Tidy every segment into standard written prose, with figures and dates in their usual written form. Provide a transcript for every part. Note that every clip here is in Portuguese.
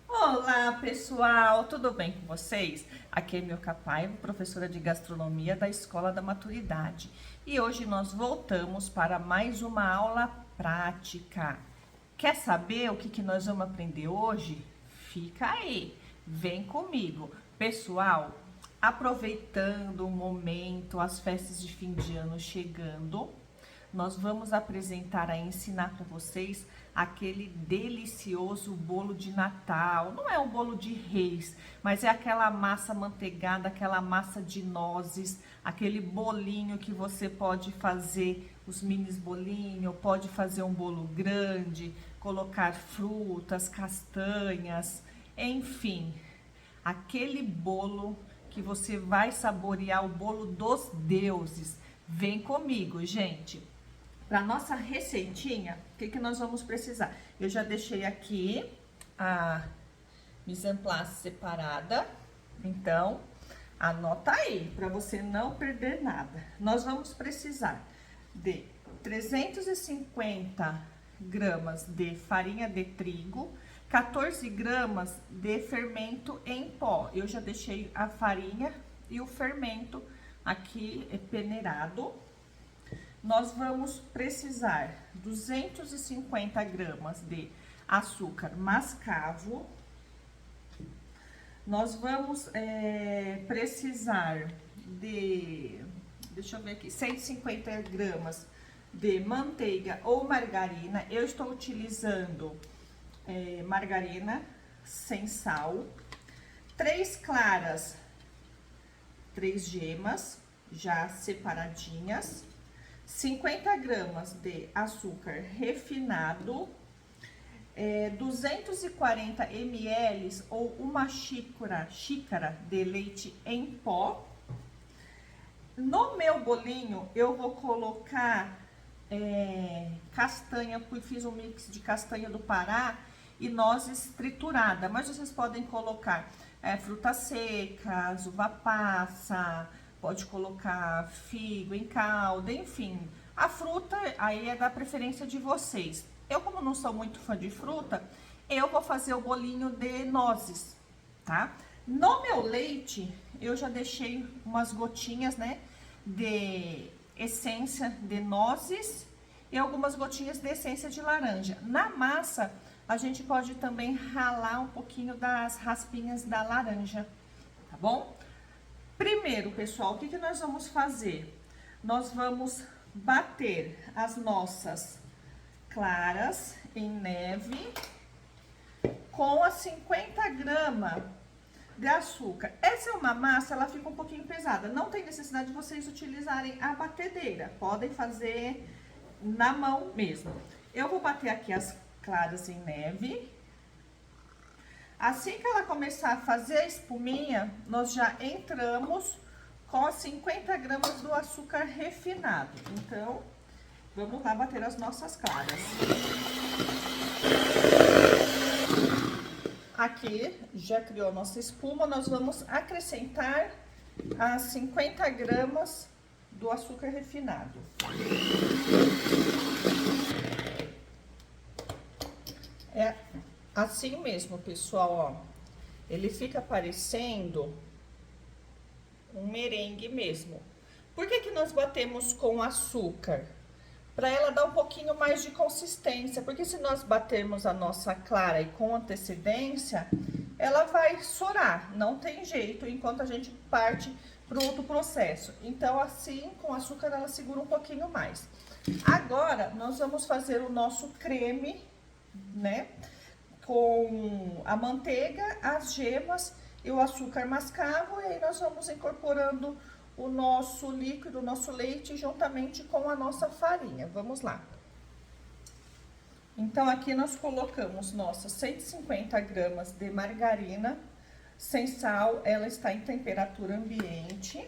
Olá, pessoal, tudo bem com vocês? Aqui é Milka Paiva, professora de gastronomia da Escola da Maturidade. E hoje nós voltamos para mais uma aula prática. Quer saber o que nós vamos aprender hoje? Fica aí, vem comigo. Pessoal, aproveitando o momento, as festas de fim de ano chegando, nós vamos apresentar e ensinar para vocês aquele delicioso bolo de Natal. Não é um bolo de reis, mas é aquela massa manteigada, aquela massa de nozes, aquele bolinho que você pode fazer os minis bolinhos, pode fazer um bolo grande, colocar frutas, castanhas, enfim, aquele bolo que você vai saborear, o bolo dos deuses. Vem comigo, gente. Para nossa receitinha, o que nós vamos precisar? Eu já deixei aqui a mise en place separada, então anota aí, para você não perder nada. Nós vamos precisar de 350 gramas de farinha de trigo, 14 gramas de fermento em pó. Eu já deixei a farinha e o fermento aqui peneirado. Nós vamos precisar 250 gramas de açúcar mascavo. Nós vamos precisar de, deixa eu ver aqui, 150 gramas de manteiga ou margarina. Eu estou utilizando margarina sem sal. 3 claras, 3 gemas já separadinhas. 50 gramas de açúcar refinado, 240 ml ou uma xícara de leite em pó. No meu bolinho, eu vou colocar castanha, fiz um mix de castanha do Pará e nozes triturada, mas vocês podem colocar frutas secas, uva passa, pode colocar figo em calda, enfim. A fruta aí é da preferência de vocês. Eu, como não sou muito fã de fruta, eu vou fazer o bolinho de nozes, tá? No meu leite, eu já deixei umas gotinhas, né, de essência de nozes e algumas gotinhas de essência de laranja. Na massa, a gente pode também ralar um pouquinho das raspinhas da laranja, tá bom? Primeiro, pessoal, o que nós vamos fazer? Nós vamos bater as nossas claras em neve com as 50 gramas de açúcar. Essa é uma massa, ela fica um pouquinho pesada. Não tem necessidade de vocês utilizarem a batedeira. Podem fazer na mão mesmo. Eu vou bater aqui as claras em neve. Assim que ela começar a fazer a espuminha, nós já entramos com as 50 gramas do açúcar refinado. Então, vamos lá bater as nossas claras. Aqui já criou nossa espuma, nós vamos acrescentar as 50 gramas do açúcar refinado. É assim mesmo, pessoal, ó. Ele fica parecendo um merengue mesmo. Por que nós batemos com açúcar? Para ela dar um pouquinho mais de consistência, porque se nós batermos a nossa clara e com antecedência, ela vai sorar, não tem jeito, enquanto a gente parte para outro processo. Então, assim, com açúcar ela segura um pouquinho mais. Agora, nós vamos fazer o nosso creme, né? Com a manteiga, as gemas e o açúcar mascavo, e aí nós vamos incorporando o nosso líquido, o nosso leite, juntamente com a nossa farinha. Vamos lá. Então, aqui nós colocamos nossas 150 gramas de margarina sem sal, ela está em temperatura ambiente.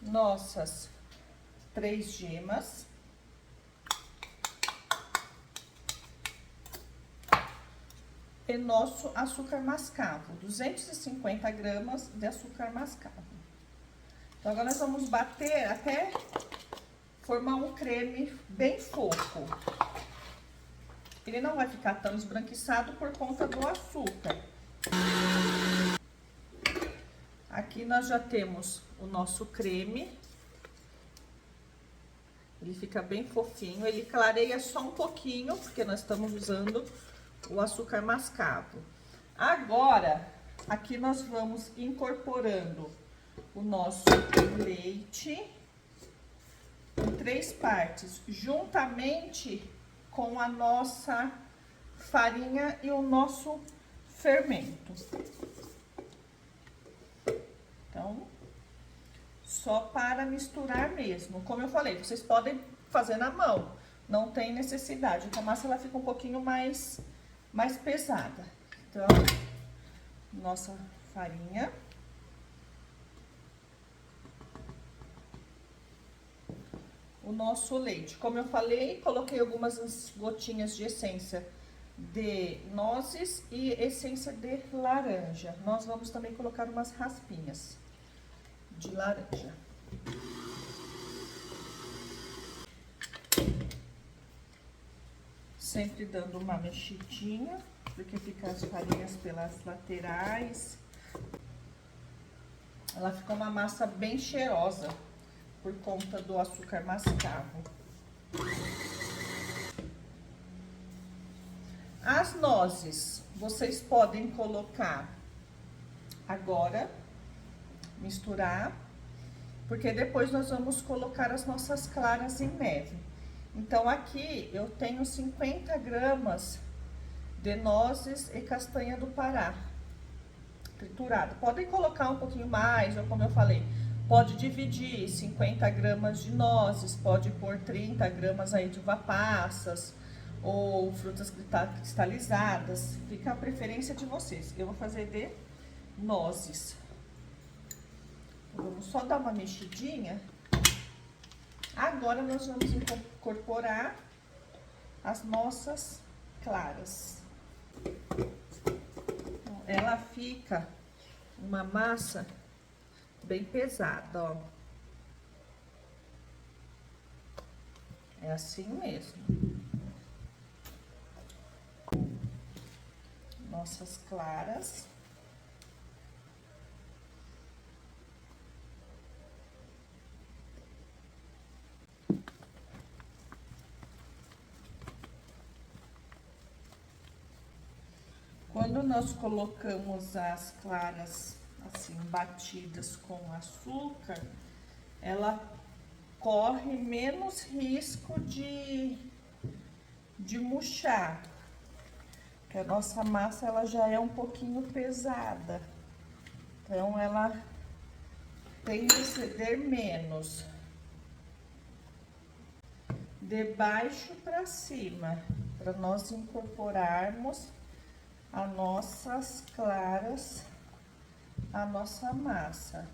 Nossas 3 gemas. E nosso açúcar mascavo, 250 gramas de açúcar mascavo. Então, agora nós vamos bater até formar um creme bem fofo. Ele não vai ficar tão esbranquiçado por conta do açúcar. Aqui nós já temos o nosso creme. Ele fica bem fofinho, ele clareia só um pouquinho, porque nós estamos usando o açúcar mascavo. Agora, aqui nós vamos incorporando o nosso leite em 3 partes, juntamente com a nossa farinha e o nosso fermento. Então, só para misturar mesmo. Como eu falei, vocês podem fazer na mão, não tem necessidade, porque a massa ela fica um pouquinho mais pesada. Então, nossa farinha. O nosso leite. Como eu falei, coloquei algumas gotinhas de essência de nozes e essência de laranja. Nós vamos também colocar umas raspinhas de laranja. Sempre dando uma mexidinha, porque fica as farinhas pelas laterais. Ela fica uma massa bem cheirosa por conta do açúcar mascavo. As nozes, vocês podem colocar agora, misturar, porque depois nós vamos colocar as nossas claras em neve. Então, aqui eu tenho 50 gramas de nozes e castanha do Pará, triturada. Podem colocar um pouquinho mais, ou como eu falei, pode dividir 50 gramas de nozes, pode pôr 30 gramas aí de uva passas, ou frutas cristalizadas, fica a preferência de vocês. Eu vou fazer de nozes. Vamos só dar uma mexidinha. Agora nós vamos incorporar as nossas claras. Ela fica uma massa bem pesada, ó. É assim mesmo. Nossas claras. Quando nós colocamos as claras assim batidas com açúcar, ela corre menos risco de murchar. Porque a nossa massa ela já é um pouquinho pesada. Então ela tende a ceder menos. De baixo para cima, para nós incorporarmos as nossas claras, a nossa massa.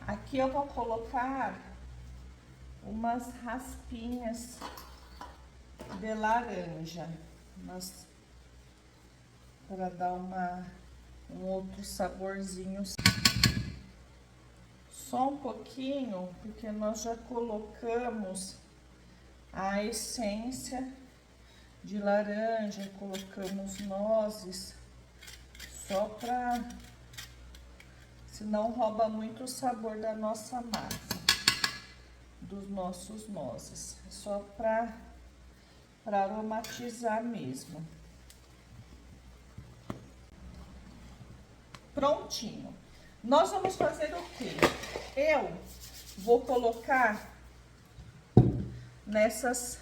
Aqui eu vou colocar umas raspinhas de laranja, para dar um outro saborzinho. Só um pouquinho, porque nós já colocamos a essência de laranja, colocamos nozes, só para... senão rouba muito o sabor da nossa massa, dos nossos nozes. É só para aromatizar mesmo. Prontinho. Nós vamos fazer o quê? Eu vou colocar nessas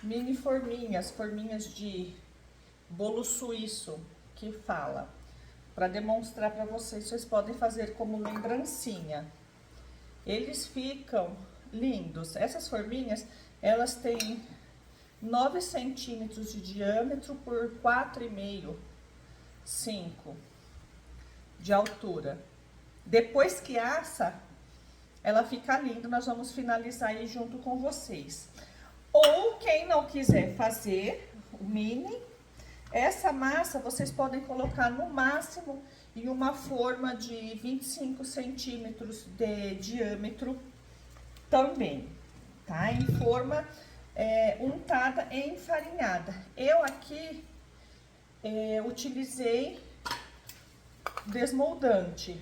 mini forminhas de bolo suíço que fala. Para demonstrar para vocês, vocês podem fazer como lembrancinha. Eles ficam lindos. Essas forminhas, elas têm 9 centímetros de diâmetro por 4,5, 5 de altura. Depois que assa, ela fica linda. Nós vamos finalizar aí junto com vocês. Ou quem não quiser fazer o mini, Essa massa vocês podem colocar no máximo em uma forma de 25 centímetros de diâmetro também, tá? Em forma untada e enfarinhada. Eu aqui utilizei desmoldante.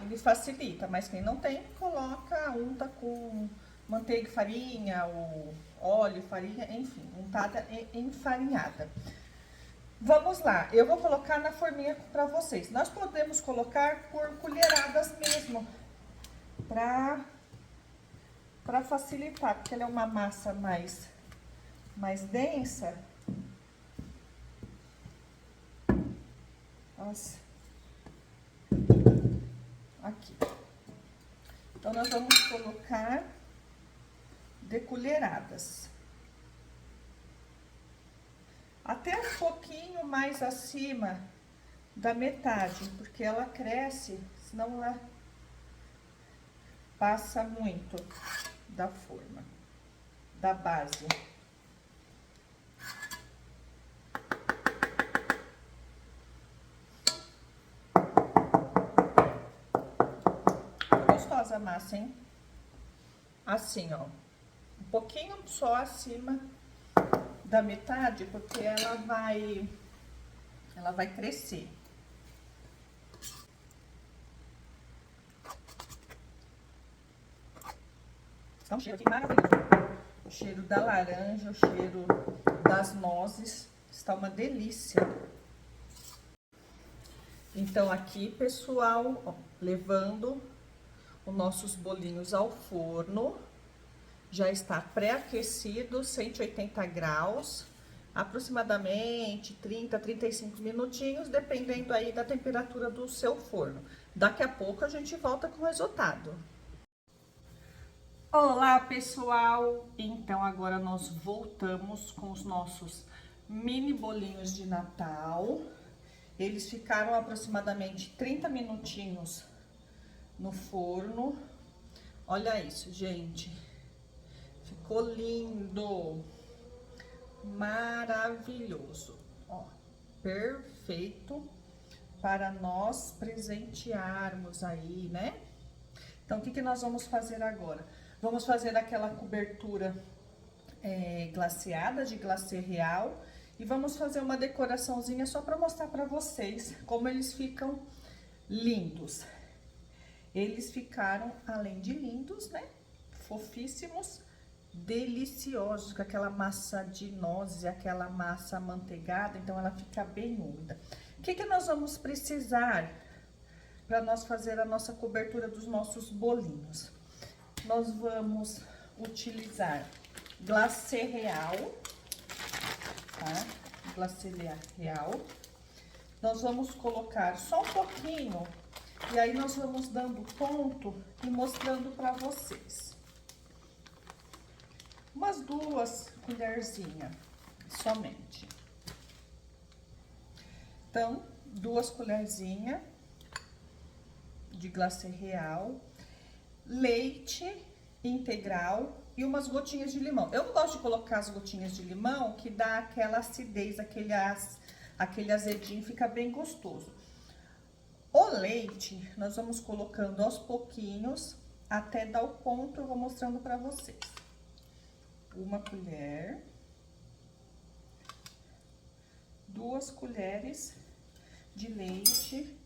Ele facilita, mas quem não tem, coloca, unta com manteiga e farinha, ou óleo, farinha, enfim, untada e enfarinhada. Vamos lá, eu vou colocar na forminha para vocês. Nós podemos colocar por colheradas mesmo, para facilitar, porque ela é uma massa mais densa. Nossa. Aqui. Então, nós vamos colocar de colheradas. Até um pouquinho mais acima da metade, porque ela cresce, senão ela passa muito da forma, da base. Gostosa a massa, hein? Assim, ó, um pouquinho só acima da metade, porque ela vai crescer. Tá um cheiro aqui maravilhoso. O cheiro da laranja, o cheiro das nozes, está uma delícia. Então, aqui, pessoal, ó, levando os nossos bolinhos ao forno. Já está pré-aquecido, 180 graus, aproximadamente 30, 35 minutinhos, dependendo aí da temperatura do seu forno. Daqui a pouco a gente volta com o resultado. Olá, pessoal! Então, agora nós voltamos com os nossos mini bolinhos de Natal. Eles ficaram aproximadamente 30 minutinhos no forno. Olha isso, gente! Ficou lindo, maravilhoso, ó, perfeito para nós presentearmos aí, né? Então, o que nós vamos fazer agora? Vamos fazer aquela cobertura glaceada de glacê real e vamos fazer uma decoraçãozinha só para mostrar para vocês como eles ficam lindos. Eles ficaram, além de lindos, né? Fofíssimos, deliciosos, com aquela massa de nozes, aquela massa amanteigada, então ela fica bem úmida. O que nós vamos precisar para nós fazer a nossa cobertura dos nossos bolinhos? Nós vamos utilizar glacê real, tá? Glacê real. Nós vamos colocar só um pouquinho, e aí nós vamos dando ponto e mostrando para vocês. Umas 2 colherzinhas somente. Então, 2 colherzinhas de glacê real, leite integral e umas gotinhas de limão. Eu não gosto de colocar as gotinhas de limão, que dá aquela acidez, aquele azedinho, fica bem gostoso. O leite, nós vamos colocando aos pouquinhos, até dar o ponto, eu vou mostrando pra vocês. 1 colher, 2 colheres de leite.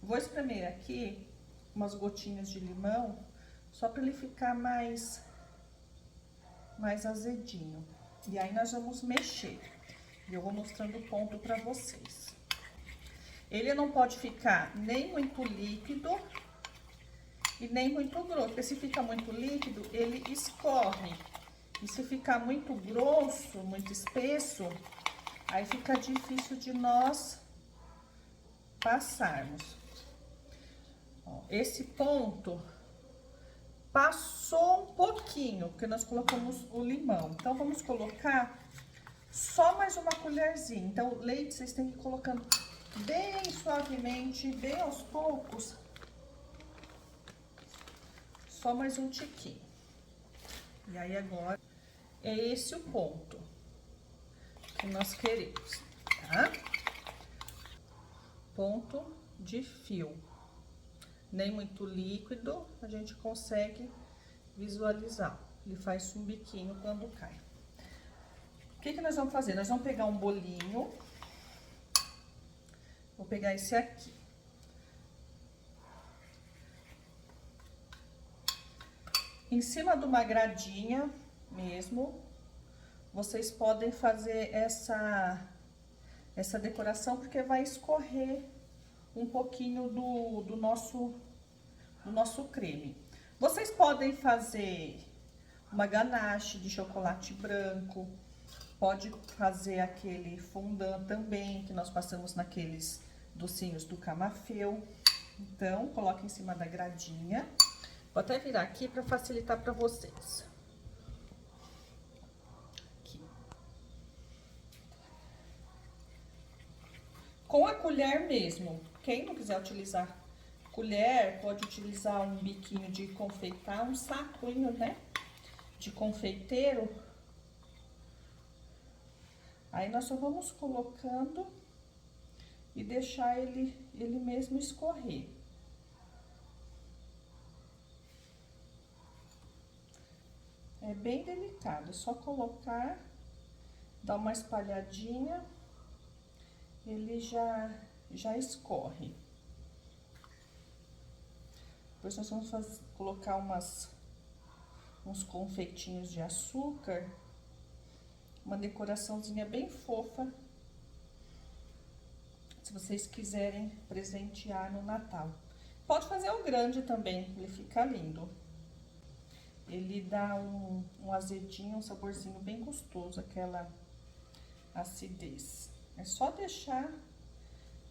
Vou espremer aqui umas gotinhas de limão, só para ele ficar mais azedinho. E aí nós vamos mexer. E eu vou mostrando o ponto para vocês. Ele não pode ficar nem muito líquido e nem muito grosso, porque se fica muito líquido, ele escorre. E se ficar muito grosso, muito espesso, aí fica difícil de nós passarmos. Ó, esse ponto passou um pouquinho, porque nós colocamos o limão. Então, vamos colocar só mais uma colherzinha. Então, o leite vocês têm que ir colocando bem suavemente, bem aos poucos. Só mais um tiquinho. E aí, agora, é esse o ponto que nós queremos, tá? Ponto de fio. Nem muito líquido, a gente consegue visualizar. Ele faz um biquinho quando cai. O que nós vamos fazer? Nós vamos pegar um bolinho. Vou pegar esse aqui. Em cima de uma gradinha mesmo, vocês podem fazer essa decoração, porque vai escorrer um pouquinho do nosso creme. Vocês podem fazer uma ganache de chocolate branco, pode fazer aquele fondant também, que nós passamos naqueles docinhos do Camafeu. Então, coloca em cima da gradinha. Vou até virar aqui para facilitar para vocês. Aqui. Com a colher mesmo. Quem não quiser utilizar colher, pode utilizar um biquinho de confeitar, um saquinho, né? De confeiteiro. Aí nós só vamos colocando e deixar ele mesmo escorrer. É bem delicado, é só colocar, dar uma espalhadinha, ele já escorre. Depois nós vamos colocar uns confeitinhos de açúcar, uma decoraçãozinha bem fofa, se vocês quiserem presentear no Natal. Pode fazer o grande também, ele fica lindo. Ele dá um azedinho, um saborzinho bem gostoso, aquela acidez. É só deixar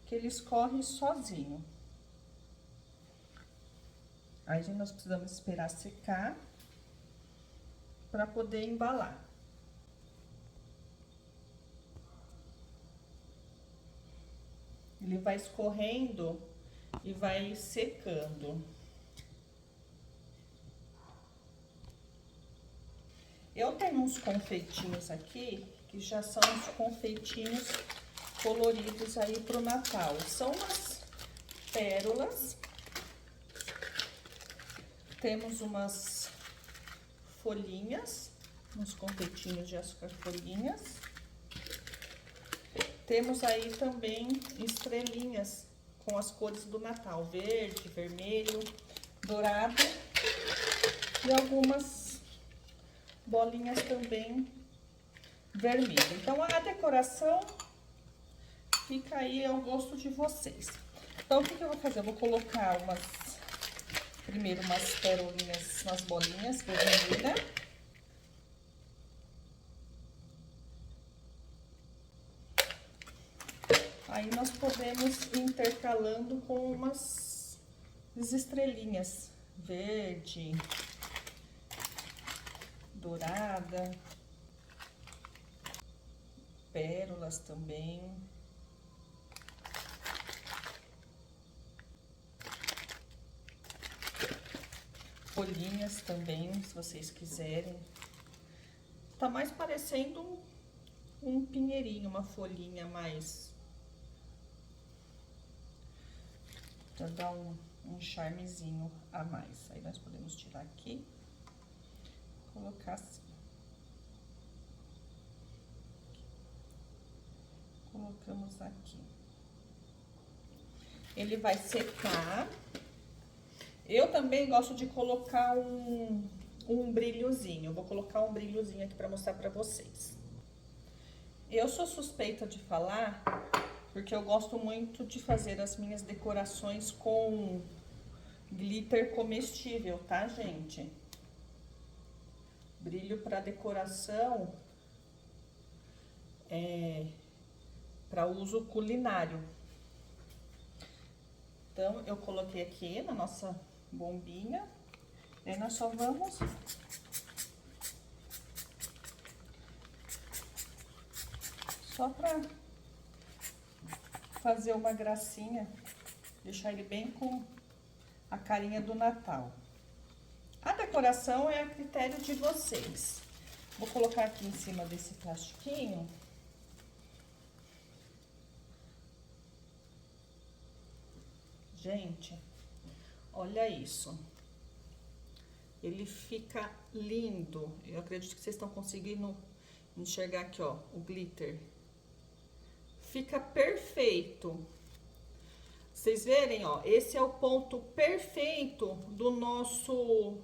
que ele escorre sozinho. Aí, gente, nós precisamos esperar secar para poder embalar. Ele vai escorrendo e vai secando. Eu tenho uns confeitinhos aqui, que já são os confeitinhos coloridos aí pro Natal. São umas pérolas. Temos umas folhinhas, uns confeitinhos de açúcar folhinhas. Temos aí também estrelinhas com as cores do Natal, verde, vermelho, dourado e algumas bolinhas também vermelhas. Então, a decoração fica aí ao gosto de vocês. Então, o que eu vou fazer? Eu vou colocar primeiro umas pérolinhas, umas bolinhas vermelhas. Aí, nós podemos ir intercalando com umas estrelinhas verde, dourada, pérolas também. Folhinhas também, se vocês quiserem. Tá mais parecendo um pinheirinho, uma folhinha mais. Pra dar um charmezinho a mais. Aí nós podemos tirar aqui. Colocar assim. Colocamos aqui. Ele vai secar. Eu também gosto de colocar um brilhozinho. Vou colocar um brilhozinho aqui para mostrar para vocês. Eu sou suspeita de falar, porque eu gosto muito de fazer as minhas decorações com glitter comestível, tá, gente? Brilho para decoração para uso culinário. Então, eu coloquei aqui na nossa bombinha. E aí, nós só vamos só para fazer uma gracinha, deixar ele bem com a carinha do Natal. A decoração é a critério de vocês. Vou colocar aqui em cima desse plastiquinho. Gente, olha isso. Ele fica lindo. Eu acredito que vocês estão conseguindo enxergar aqui, ó, o glitter. Fica perfeito. Vocês verem, ó, esse é o ponto perfeito do nosso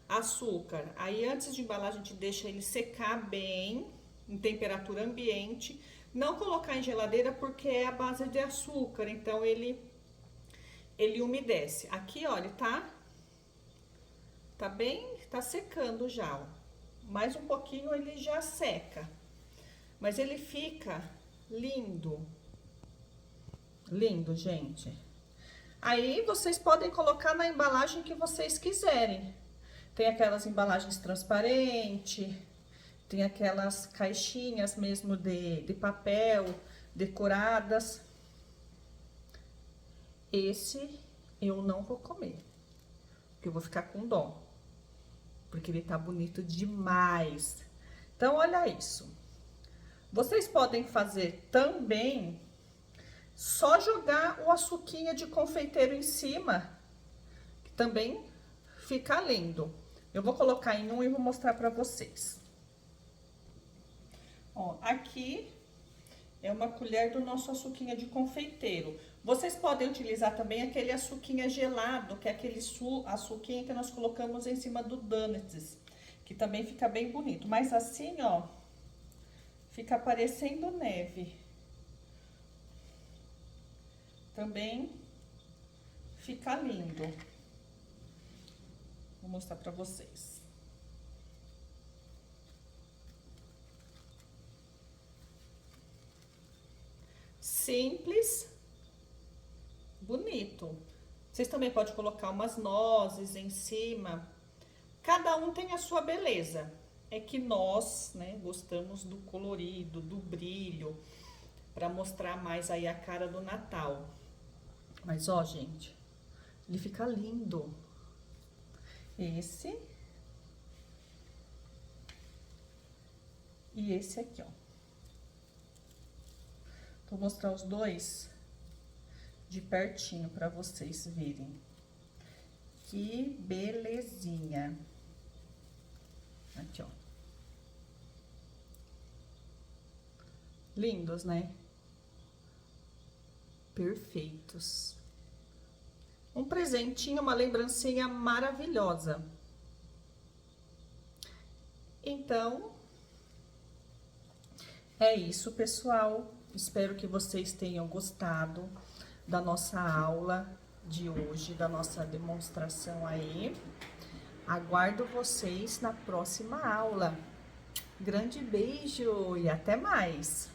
açúcar. Aí, antes de embalar, a gente deixa ele secar bem, em temperatura ambiente. Não colocar em geladeira porque é a base de açúcar, então ele umedece. Aqui, ó, ele tá bem, tá secando já, ó. Mais um pouquinho ele já seca. Mas ele fica lindo. Lindo, gente. Aí vocês podem colocar na embalagem que vocês quiserem. Tem aquelas embalagens transparentes, tem aquelas caixinhas mesmo de papel decoradas. Esse eu não vou comer, porque eu vou ficar com dó, porque ele tá bonito demais. Então, olha isso. Vocês podem fazer também só jogar o açuquinha de confeiteiro em cima, que também fica lindo. Eu vou colocar em um e vou mostrar pra vocês. Ó, aqui é uma colher do nosso açuquinha de confeiteiro. Vocês podem utilizar também aquele açuquinha gelado, que é aquele açuquinha que nós colocamos em cima do donuts, que também fica bem bonito. Mas assim, ó, fica parecendo neve. Também fica lindo. Vou mostrar pra vocês. Simples, bonito. Vocês também podem colocar umas nozes em cima. Cada um tem a sua beleza. É que nós, né, gostamos do colorido, do brilho, para mostrar mais aí a cara do Natal. Mas, ó, gente, ele fica lindo. Esse e esse aqui, ó. Vou mostrar os dois de pertinho para vocês verem. Que belezinha. Aqui, ó. Lindos, né? Perfeitos. Um presentinho, uma lembrancinha maravilhosa. Então, é isso, pessoal. Espero que vocês tenham gostado da nossa aula de hoje, da nossa demonstração aí. Aguardo vocês na próxima aula. Grande beijo e até mais!